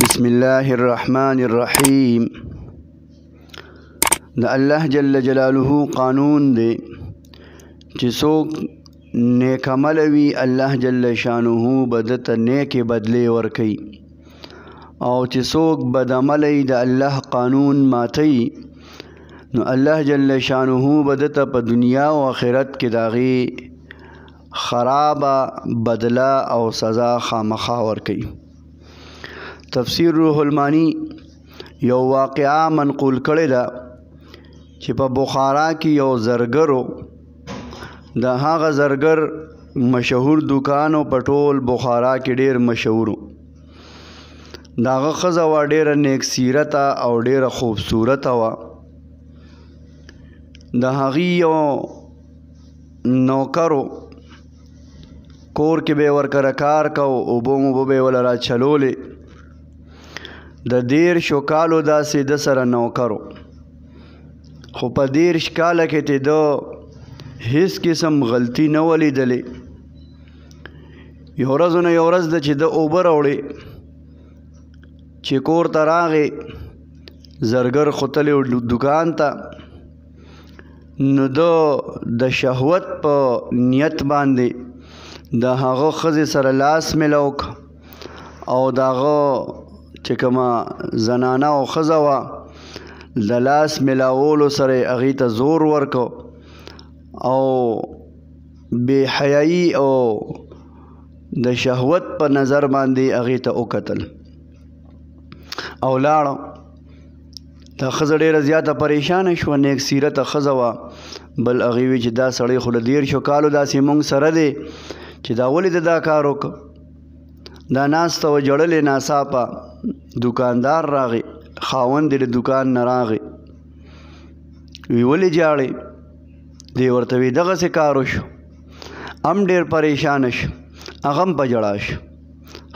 بسم الله الرحمن الرحيم. دا الله جل جلاله قانون دے چې څوک نیک عمل وي الله جل شانه بدت نیک بدلې ورکي، او چې څوک بد عمل وي د الله قانون ماتي نو الله جل شانه بدت په دنیا او آخرت کې داغي خراب بدلا او سزا خامخا ورکي. تفسیر روح المانی یو واقعا منقول کړی دا چې په بخارا کې یو زرګرو د هغه زرګر مشهور دکانو په ټول بخارا کې ډیر مشهور داغه ښځه وا ډیره نیک سیرته او ډیره خوبصورته وا. د هغې یو نوکرو کور کې به ورکره کار کو، اوبه موبه به یې وله را چلولې. د 13 کالو داسې د سره نوکرو، خو په 13 کاله کې ته د هیڅ قسم غلطي نه ولیدلې. یو ورځ نه یو ورځ ده چې د اوبه راوړې چې کور ته راغې، زرګر ختلی دکان ته، نو د شهوت په نیت باندې د هغه ښځې سره لاس میلاو او د هغه چې کومه زنانه او ښځه وه د لاس میلاولو سره یې هغې ته زور ورکو او بې حیایي او د شهوت په نظر باندې هغې ته وکتل او لاړه. دا ښځه ډېره زیاته پریشانه شوه، نیک سیرته ښځه وه، بل هغې وی چې دا سړی خو له 13 کالو داسې مونږ سره دی چې دا ولې د دا کار وکړه. دا ناسته وه جړلې، ناڅاپه دکاندار راغی، خاوند یې د دکان نه راغی، وی ولې جاړې؟ دی ورته وی دغسې کار وشو. هم ډېر پریشانه شو، هغه هم په ژړا شو.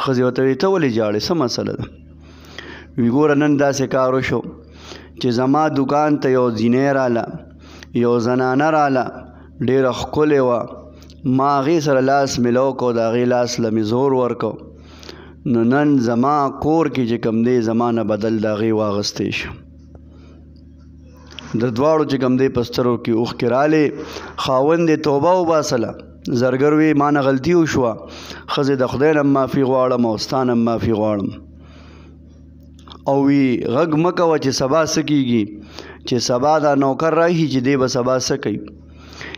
ښځې ورته وی ته ولې جاړې، څه مسله ده؟ وی ګوره نن داسې کار وشو چې زما دکان ته یو زینۍ راله، یو زنانه راله، ډېره ښکلې وه، ما هغې سره لاس میلاو کو، د هغې لاس له مې زور ورکو، نو نن زما کور کې چې کوم دی زما نه بدل د هغې واغستی شو. د دواړو چې کوم دی په سترګو کې اوښکې رالې. خاوند یې توبه وباسله، زرګر وی ما نه غلطي وشوه، ښځې د خدای نه معافي غواړم او ستا نه معافي غواړم. او وی غږ مه کوه چې سبا څه کېږي، چې سبا دا نوکر راشي چې دی به سبا څه کوي.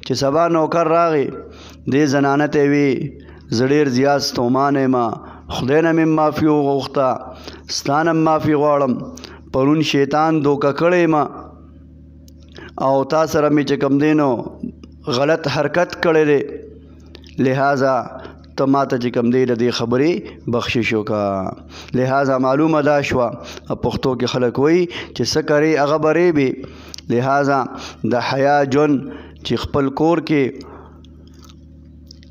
چې سبا نوکر راغی، دې زنانه ته وی زه ډېر زیات ستومانه یم، خدای نه مې معافي وغوښته، ستا نه معافي غواړم، پرون شیطان دوکه کړی یم او تا سره مې چې کوم دی نو غلط حرکت کړی دی، لہذا ته ما ته چې کوم دی د دې خبرې بخشش وکړه. لہذا معلومه دا شوه، پښتو کې خلک وایي چې څه کرې هغه به ریبې. لہذا د حیا ژوند چې خپل کور کې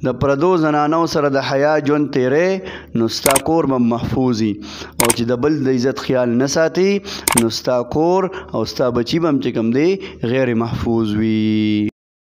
د پردو زنانو سره د حیا ژوند تیری، نو ستا کور به محفوظ وي، او چې د بل د عزت خیال نه ساتي نو ستا کور او ستا بچي به هم چې کوم دی غیر محفوظ وي.